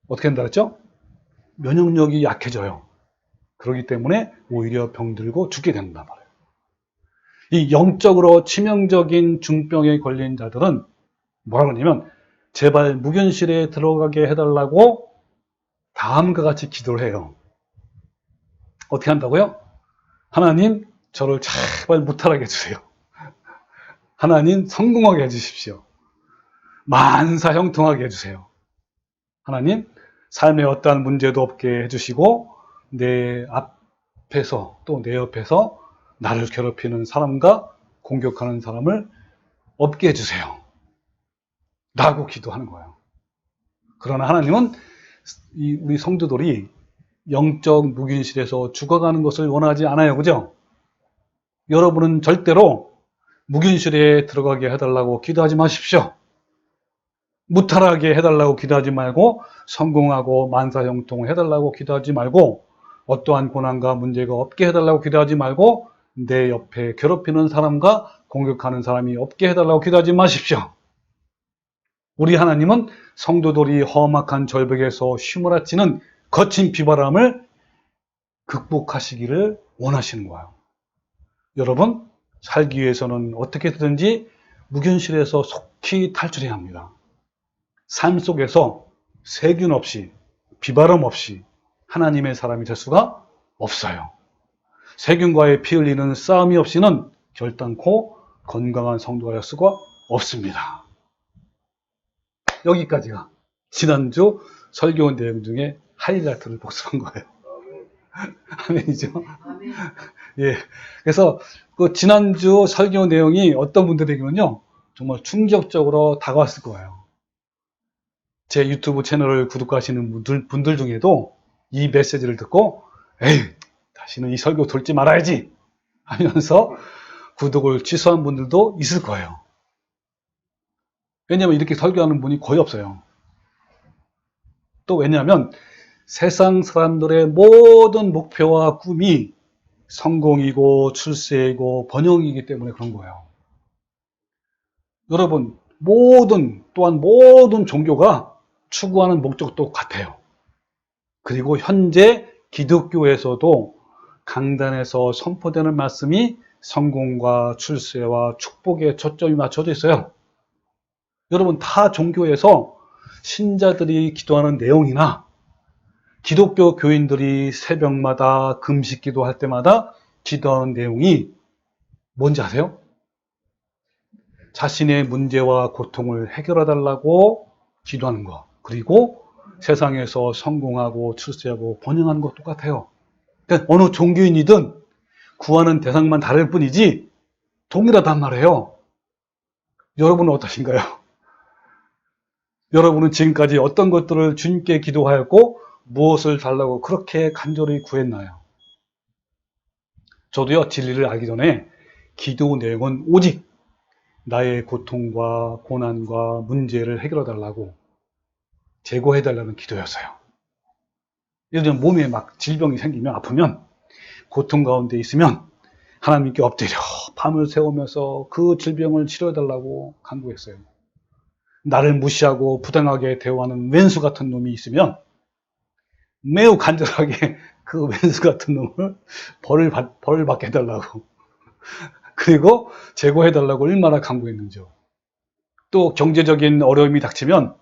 어떻게 된다 그랬죠? 면역력이 약해져요. 그렇기 때문에 오히려 병들고 죽게 된단 말이에요. 이 영적으로 치명적인 중병에 걸린 자들은 뭐라고 하냐면 제발 무균실에 들어가게 해달라고 다음과 같이 기도를 해요. 어떻게 한다고요? 하나님, 저를 제발 무탈하게 해주세요. 하나님, 성공하게 해주십시오. 만사형통하게 해주세요. 하나님, 삶에 어떠한 문제도 없게 해주시고 내 앞에서 또 내 옆에서 나를 괴롭히는 사람과 공격하는 사람을 없게 해주세요. 라고 기도하는 거예요. 그러나 하나님은 우리 성도들이 영적 무균실에서 죽어가는 것을 원하지 않아요. 그죠? 여러분은 절대로 무균실에 들어가게 해달라고 기도하지 마십시오. 무탈하게 해달라고 기도하지 말고 성공하고 만사형통을 해달라고 기도하지 말고 어떠한 고난과 문제가 없게 해달라고 기도하지 말고 내 옆에 괴롭히는 사람과 공격하는 사람이 없게 해달라고 기도하지 마십시오. 우리 하나님은 성도들이 험악한 절벽에서 휘몰아치는 거친 비바람을 극복하시기를 원하시는 거예요. 여러분, 살기 위해서는 어떻게 되든지 무균실에서 속히 탈출해야 합니다. 삶 속에서 세균 없이 비바람 없이 하나님의 사람이 될 수가 없어요. 세균과의 피 흘리는 싸움이 없이는 결단코 건강한 성도가 될 수가 없습니다. 여기까지가 지난주 설교 내용 중에 하이라이트를 복습한 거예요. 아멘이죠? 예. 그래서 그 지난주 설교 내용이 어떤 분들에게는요, 정말 충격적으로 다가왔을 거예요. 제 유튜브 채널을 구독하시는 분들 중에도 이 메시지를 듣고, 에이, 다시는 이 설교 듣지 말아야지 하면서 구독을 취소한 분들도 있을 거예요. 왜냐하면 이렇게 설교하는 분이 거의 없어요. 또 왜냐하면 세상 사람들의 모든 목표와 꿈이 성공이고 출세이고 번영이기 때문에 그런 거예요. 여러분, 또한 모든 종교가 추구하는 목적도 같아요. 그리고 현재 기독교에서도 강단에서 선포되는 말씀이 성공과 출세와 축복에 초점이 맞춰져 있어요. 여러분, 타 종교에서 신자들이 기도하는 내용이나 기독교 교인들이 새벽마다 금식 기도할 때마다 기도하는 내용이 뭔지 아세요? 자신의 문제와 고통을 해결해달라고 기도하는 것, 그리고 세상에서 성공하고 출세하고 번영하는 것 똑같아요. 그러니까 어느 종교인이든 구하는 대상만 다를 뿐이지 동일하단 말이에요. 여러분은 어떠신가요? 여러분은 지금까지 어떤 것들을 주님께 기도하였고 무엇을 달라고 그렇게 간절히 구했나요? 저도요, 진리를 알기 전에 기도 내용은 오직 나의 고통과 고난과 문제를 해결해달라고 제거해달라는 기도였어요. 예를 들면 몸에 막 질병이 생기면, 아프면, 고통 가운데 있으면 하나님께 엎드려 밤을 새우면서 그 질병을 치료해달라고 간구했어요. 나를 무시하고 부당하게 대우하는 왼수 같은 놈이 있으면 매우 간절하게 그 왼수 같은 놈을 벌을 받게 해달라고, 그리고 제거해달라고 얼마나 간구했는지요. 또 경제적인 어려움이 닥치면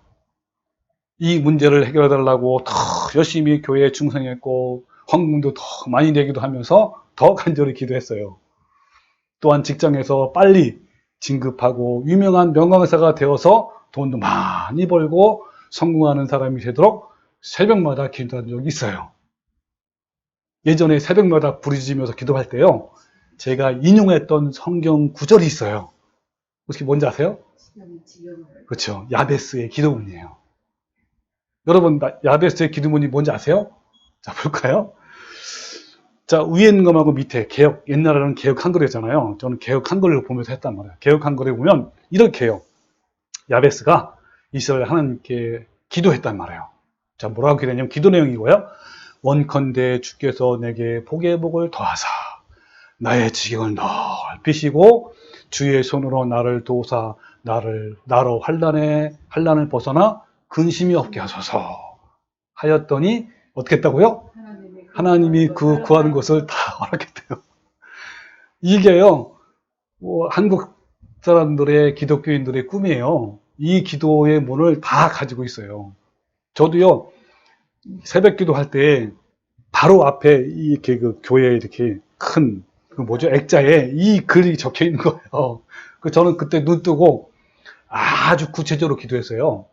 이 문제를 해결해달라고 더 열심히 교회에 충성했고 헌금도 더 많이 내기도 하면서 더 간절히 기도했어요. 또한 직장에서 빨리 진급하고 유명한 명강사가 되어서 돈도 많이 벌고 성공하는 사람이 되도록 새벽마다 기도한 적이 있어요. 예전에 새벽마다 부르짖으면서 기도할 때요, 제가 인용했던 성경 구절이 있어요. 혹시 뭔지 아세요? 그렇죠. 야베스의 기도문이에요. 여러분, 야베스의 기도문이 뭔지 아세요? 자, 볼까요? 자, 위에 있는 것하고 밑에 개역, 옛날에는 개역 한글이었잖아요. 저는 개역 한글을 보면서 했단 말이에요. 개역 한글에 보면 이렇게 해요. 야베스가 이스라엘 하나님께 기도했단 말이에요. 자, 뭐라고 기도했냐면 기도 내용이고요. 원컨대 주께서 내게 복의 복을 더하사 나의 지경을 넓히시고 주의 손으로 나를 도우사 나로 환난을 벗어나 근심이 없게 하소서 하였더니 어떻게 했다고요? 하나님이 그 구하는 것을 다 허락했대요. 이게요, 한국 사람들의 기독교인들의 꿈이에요. 이 기도의 문을 다 가지고 있어요. 저도요, 새벽 기도할 때 바로 앞에 이렇게 그 교회에 이렇게 큰 그 뭐죠? 액자에 이 글이 적혀 있는 거예요. 저는 그때 눈 뜨고 아주 구체적으로 기도했어요.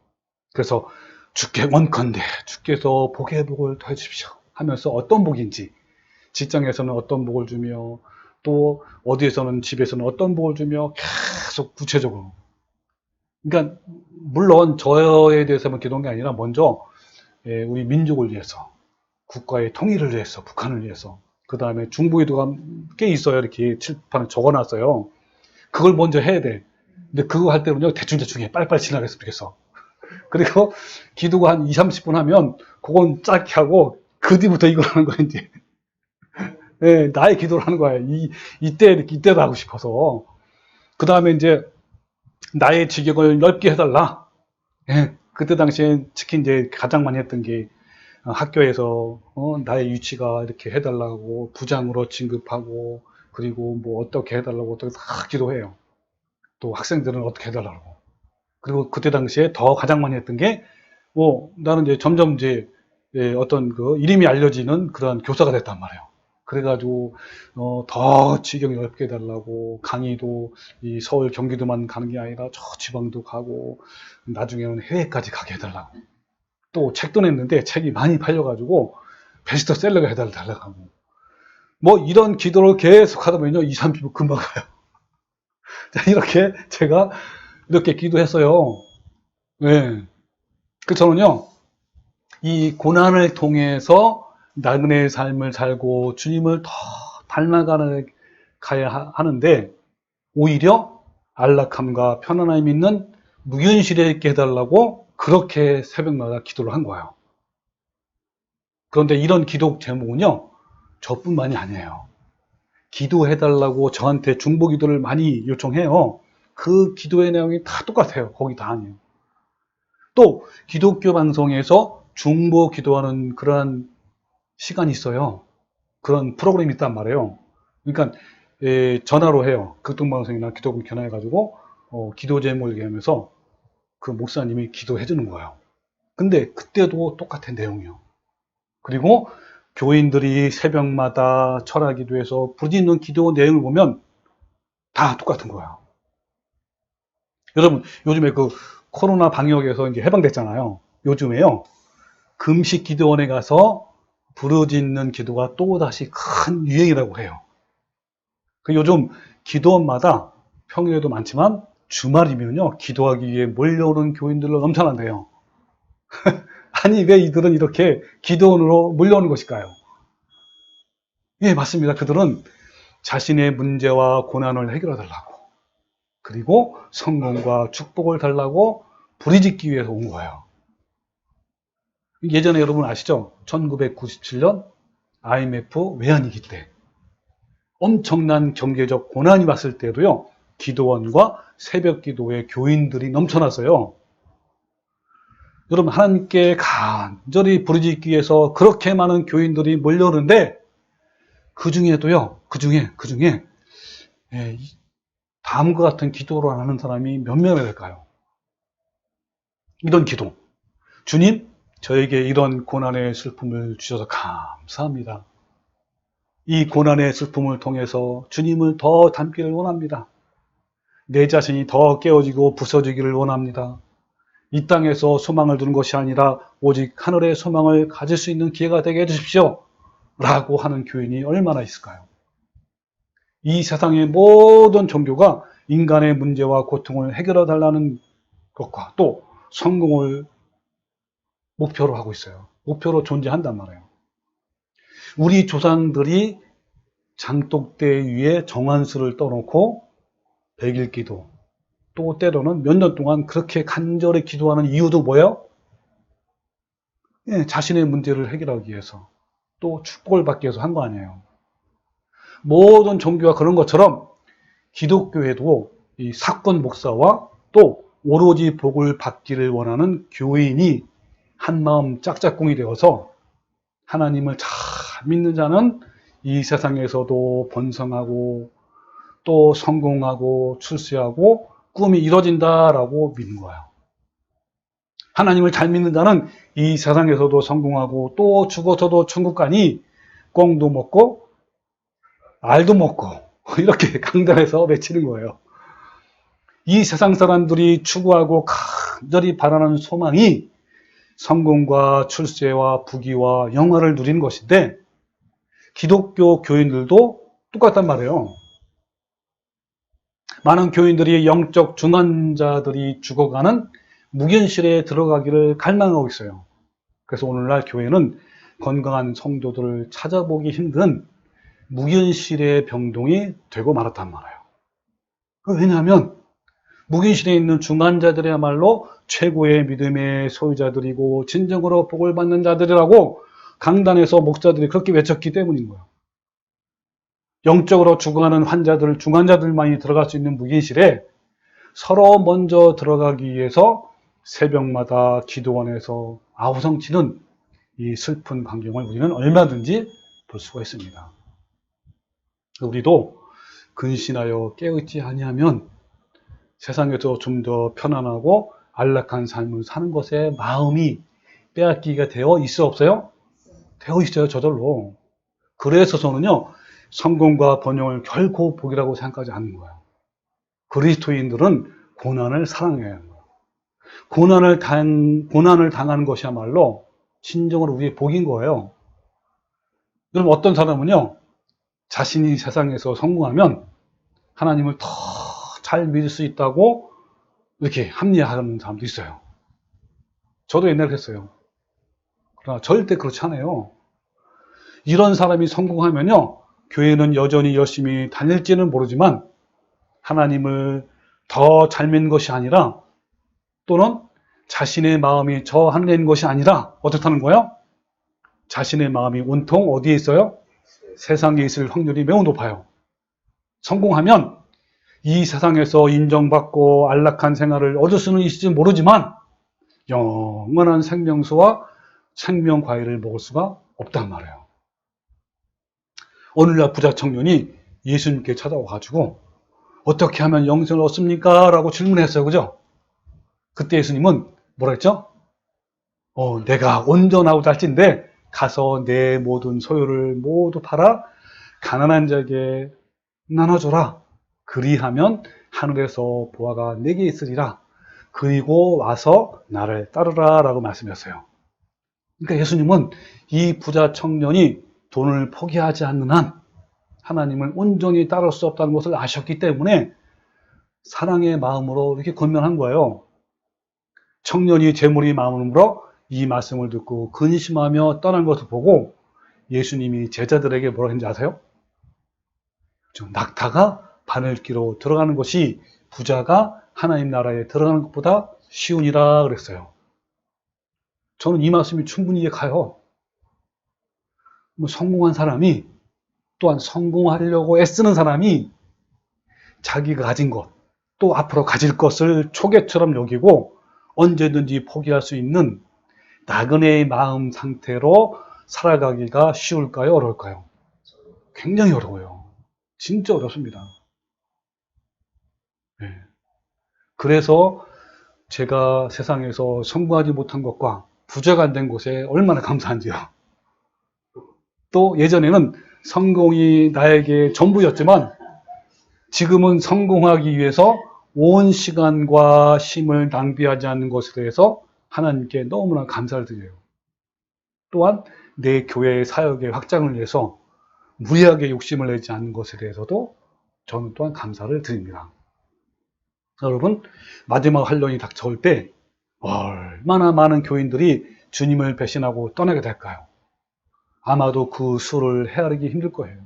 그래서 주께 원컨대 주께서 복의 복을 더해 주십시오 하면서 어떤 복인지, 직장에서는 어떤 복을 주며 또 어디에서는 집에서는 어떤 복을 주며 계속 구체적으로. 그러니까 물론 저에 대해서만 기도한 게 아니라 먼저 우리 민족을 위해서, 국가의 통일을 위해서, 북한을 위해서, 그 다음에 중보기도가 꽤 있어요. 이렇게 칠판에 적어놨어요. 그걸 먼저 해야 돼. 근데 그거 할 때는요, 대충 해. 빨리빨리 지나갔으면 좋겠어. 그리고 기도가 한 20, 30분 하면 그건 짧게 하고 그 뒤부터 이걸 하는 거야, 이제. 네, 나의 기도를 하는 거야. 이때도 하고 싶어서. 그 다음에 이제 나의 지경을 넓게 해달라. 예, 그때 당시에 특히 이제 가장 많이 했던 게 학교에서 나의 위치가 이렇게 해달라고 부장으로 진급하고, 그리고 뭐 어떻게 해달라고 어떻게 다 기도해요. 또 학생들은 어떻게 해달라고. 그리고 그때 당시에 더 가장 많이 했던 게 나는 이제 점점 이제 어떤 그 이름이 알려지는 그런 교사가 됐단 말이에요. 그래가지고 더 지경이 넓게 해달라고, 강의도 이 서울 경기도만 가는 게 아니라 저 지방도 가고 나중에는 해외까지 가게 해달라고. 또 책도 냈는데 책이 많이 팔려가지고 베스트셀러가 해달라고 하고, 뭐 이런 기도를 계속 하다 보면요 2, 30분 금방 가요. 자, 이렇게 제가 이렇게 기도했어요. 네. 그 저는요, 이 고난을 통해서 나그네의 삶을 살고 주님을 더 닮아가야 하는데, 오히려 안락함과 편안함이 있는 무견실에 있게 해달라고 그렇게 새벽마다 기도를 한 거예요. 그런데 이런 기도 제목은요, 저뿐만이 아니에요. 기도해달라고 저한테 중보기도를 많이 요청해요. 그 기도의 내용이 다 똑같아요. 거기 다 아니에요. 또 기독교 방송에서 중보 기도하는 그러한 시간이 있어요. 그런 프로그램이 있단 말이에요. 그러니까 전화로 해요. 극동방송이나 기독교 전화해가지고 기도 제목을 얘기하면서 그 목사님이 기도해 주는 거예요. 근데 그때도 똑같은 내용이요. 그리고 교인들이 새벽마다 철학기도에서 부르짖는 기도 내용을 보면 다 똑같은 거예요. 여러분, 요즘에 그 코로나 방역에서 이제 해방됐잖아요. 요즘에요, 금식 기도원에 가서 부르짖는 기도가 또다시 큰 유행이라고 해요. 요즘 기도원마다 평일에도 많지만 주말이면요, 기도하기 위해 몰려오는 교인들로 넘쳐난대요. 아니, 왜 이들은 이렇게 기도원으로 몰려오는 것일까요? 예, 맞습니다. 그들은 자신의 문제와 고난을 해결해 달라고, 그리고 성공과 축복을 달라고 부르짖기 위해서 온 거예요. 예전에 여러분 아시죠? 1997년 IMF 외환위기 때 엄청난 경제적 고난이 왔을 때도요, 기도원과 새벽 기도에 교인들이 넘쳐났어요. 여러분, 하나님께 간절히 부르짖기 위해서 그렇게 많은 교인들이 몰려오는데, 그 중에도요, 그 중에 다음과 같은 기도를 하는 사람이 몇 명이 될까요? 이런 기도. 주님, 저에게 이런 고난의 슬픔을 주셔서 감사합니다. 이 고난의 슬픔을 통해서 주님을 더 닮기를 원합니다. 내 자신이 더 깨어지고 부서지기를 원합니다. 이 땅에서 소망을 두는 것이 아니라 오직 하늘의 소망을 가질 수 있는 기회가 되게 해주십시오. 라고 하는 교인이 얼마나 있을까요? 이 세상의 모든 종교가 인간의 문제와 고통을 해결해 달라는 것과 또 성공을 목표로 하고 있어요. 목표로 존재한단 말이에요. 우리 조상들이 장독대 위에 정한수를 떠놓고 백일 기도, 또 때로는 몇 년 동안 그렇게 간절히 기도하는 이유도 뭐예요? 자신의 문제를 해결하기 위해서, 또 축복을 받기 위해서 한 거 아니에요. 모든 종교가 그런 것처럼 기독교에도 이 사건 목사와 또 오로지 복을 받기를 원하는 교인이 한마음 짝짝꿍이 되어서 하나님을 잘 믿는 자는 이 세상에서도 번성하고 또 성공하고 출세하고 꿈이 이뤄진다라고 믿는 거예요. 하나님을 잘 믿는 자는 이 세상에서도 성공하고 또 죽어서도 천국 가니 꽁도 먹고 알도 먹고 이렇게 강단에서 외치는 거예요. 이 세상 사람들이 추구하고 간절히 바라는 소망이 성공과 출세와 부귀와 영화를 누리는 것인데 기독교 교인들도 똑같단 말이에요. 많은 교인들이 영적 중환자들이 죽어가는 무견실에 들어가기를 갈망하고 있어요. 그래서 오늘날 교회는 건강한 성도들을 찾아보기 힘든 무견실의 병동이 되고 말았단 말이에요. 왜냐하면 무견실에 있는 중환자들이야말로 최고의 믿음의 소유자들이고 진정으로 복을 받는 자들이라고 강단에서 목사들이 그렇게 외쳤기 때문인 거예요. 영적으로 죽어가는 환자들, 중환자들만이 들어갈 수 있는 무견실에 서로 먼저 들어가기 위해서 새벽마다 기도원에서 아우성치는 이 슬픈 광경을 우리는 얼마든지 볼 수가 있습니다. 우리도 근신하여 깨어있지 아니하면 세상에서 좀 더 편안하고 안락한 삶을 사는 것에 마음이 빼앗기가 되어 있어 없어요? 되어 있어요, 저절로. 그래서 저는요, 성공과 번영을 결코 복이라고 생각하지 않는 거예요. 그리스도인들은 고난을 사랑해야 하는 거예요. 고난을 당하는 것이야말로 진정으로 우리의 복인 거예요. 여러분, 어떤 사람은요, 자신이 세상에서 성공하면 하나님을 더 잘 믿을 수 있다고 이렇게 합리화하는 사람도 있어요. 저도 옛날에 그랬어요. 그러나 절대 그렇지 않아요. 이런 사람이 성공하면요, 교회는 여전히 열심히 다닐지는 모르지만 하나님을 더 잘 믿는 것이 아니라 또는 자신의 마음이 저 하늘에 것이 아니라 어떻다는 거예요? 자신의 마음이 온통 어디에 있어요? 세상에 있을 확률이 매우 높아요. 성공하면 이 세상에서 인정받고 안락한 생활을 얻을 수는 있을지 모르지만 영원한 생명수와 생명 과일을 먹을 수가 없단 말이에요. 오늘날 부자 청년이 예수님께 찾아와가지고 어떻게 하면 영생을 얻습니까? 라고 질문했어요. 그죠? 그때 예수님은 뭐라 했죠? 내가 온전하고 달진데 가서 내 모든 소유를 모두 팔아 가난한 자에게 나눠줘라. 그리하면 하늘에서 보화가 내게 있으리라. 그리고 와서 나를 따르라 라고 말씀하셨어요. 그러니까 예수님은 이 부자 청년이 돈을 포기하지 않는 한 하나님을 온전히 따를 수 없다는 것을 아셨기 때문에 사랑의 마음으로 이렇게 권면한 거예요. 청년이 재물이 마음으로 이 말씀을 듣고 근심하며 떠난 것을 보고 예수님이 제자들에게 뭐라고 했는지 아세요? 낙타가 바늘기로 들어가는 것이 부자가 하나님 나라에 들어가는 것보다 쉬우니라 그랬어요. 저는 이 말씀이 충분히 이해가요. 성공한 사람이 또한 성공하려고 애쓰는 사람이 자기가 가진 것, 또 앞으로 가질 것을 초계처럼 여기고 언제든지 포기할 수 있는 나그네의 마음 상태로 살아가기가 쉬울까요? 어려울까요? 굉장히 어려워요. 진짜 어렵습니다. 네. 그래서 제가 세상에서 성공하지 못한 것과 부자가 안 된 곳에 얼마나 감사한지요. 또 예전에는 성공이 나에게 전부였지만 지금은 성공하기 위해서 온 시간과 힘을 낭비하지 않는 것에 대해서 하나님께 너무나 감사를 드려요. 또한 내 교회의 사역의 확장을 위해서 무리하게 욕심을 내지 않는 것에 대해서도 저는 또한 감사를 드립니다. 여러분, 마지막 환란이 닥쳐올 때 얼마나 많은 교인들이 주님을 배신하고 떠나게 될까요? 아마도 그 수를 헤아리기 힘들 거예요.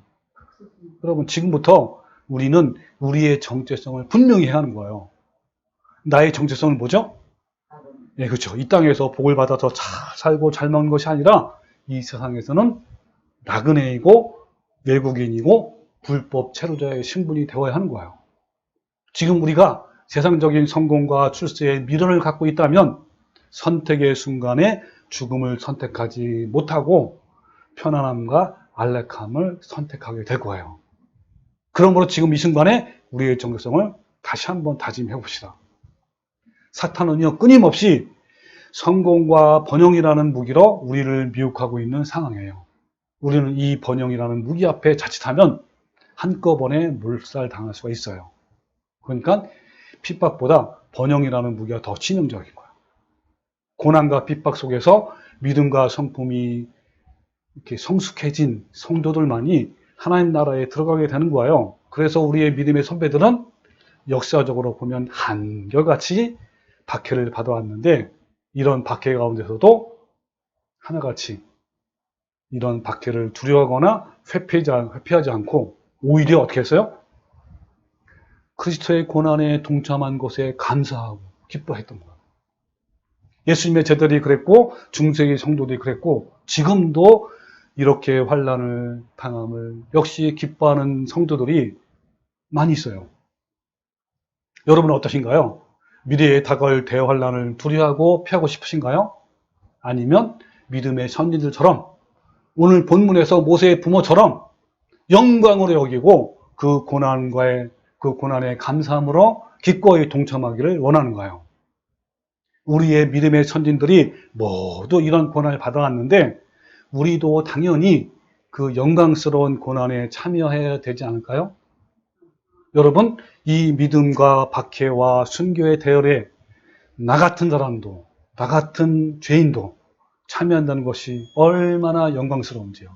여러분, 지금부터 우리는 우리의 정체성을 분명히 해야 하는 거예요. 나의 정체성은 뭐죠? 예, 그렇죠. 이 땅에서 복을 받아서 잘 살고 잘 먹는 것이 아니라 이 세상에서는 나그네이고 외국인이고 불법 체류자의 신분이 되어야 하는 거예요. 지금 우리가 세상적인 성공과 출세에 미련을 갖고 있다면 선택의 순간에 죽음을 선택하지 못하고 편안함과 안락함을 선택하게 될 거예요. 그러므로 지금 이 순간에 우리의 정체성을 다시 한번 다짐해 봅시다. 사탄은요, 끊임없이 성공과 번영이라는 무기로 우리를 미혹하고 있는 상황이에요. 우리는 이 번영이라는 무기 앞에 자칫하면 한꺼번에 몰살당할 수가 있어요. 그러니까 핍박보다 번영이라는 무기가 더 치명적인 거예요. 고난과 핍박 속에서 믿음과 성품이 이렇게 성숙해진 성도들만이 하나님 나라에 들어가게 되는 거예요. 그래서 우리의 믿음의 선배들은 역사적으로 보면 한결같이 박해를 받아왔는데 이런 박해 가운데서도 하나같이 이런 박해를 두려워하거나 회피하지 않고 오히려 어떻게 했어요? 그리스도의 고난에 동참한 것에 감사하고 기뻐했던 거예요. 예수님의 제자들이 그랬고 중세기 성도들이 그랬고 지금도 이렇게 환난을 당함을 역시 기뻐하는 성도들이 많이 있어요. 여러분은 어떠신가요? 미래에 다가올 대환난을 두려워하고 피하고 싶으신가요? 아니면 믿음의 선지들처럼 오늘 본문에서 모세의 부모처럼 영광으로 여기고 그 고난의 감사함으로 기꺼이 동참하기를 원하는가요? 우리의 믿음의 선진들이 모두 이런 고난을 받아왔는데 우리도 당연히 그 영광스러운 고난에 참여해야 되지 않을까요? 여러분, 이 믿음과 박해와 순교의 대열에 나 같은 사람도, 나 같은 죄인도 참여한다는 것이 얼마나 영광스러운지요.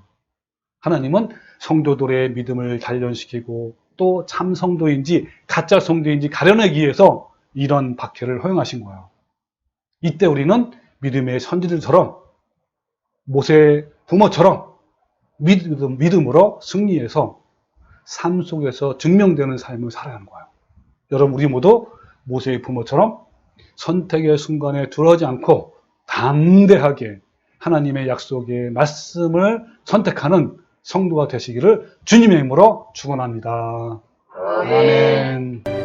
하나님은 성도들의 믿음을 단련시키고 또 참 성도인지 가짜 성도인지 가려내기 위해서 이런 박해를 허용하신 거예요. 이때 우리는 믿음의 선지들처럼 모세의 부모처럼 믿음으로 승리해서 삶 속에서 증명되는 삶을 살아야 하는 거예요. 여러분, 우리 모두 모세의 부모처럼 선택의 순간에 두려워하지 않고 담대하게 하나님의 약속의 말씀을 선택하는 성도가 되시기를 주님의 이름으로 축원합니다. 아멘.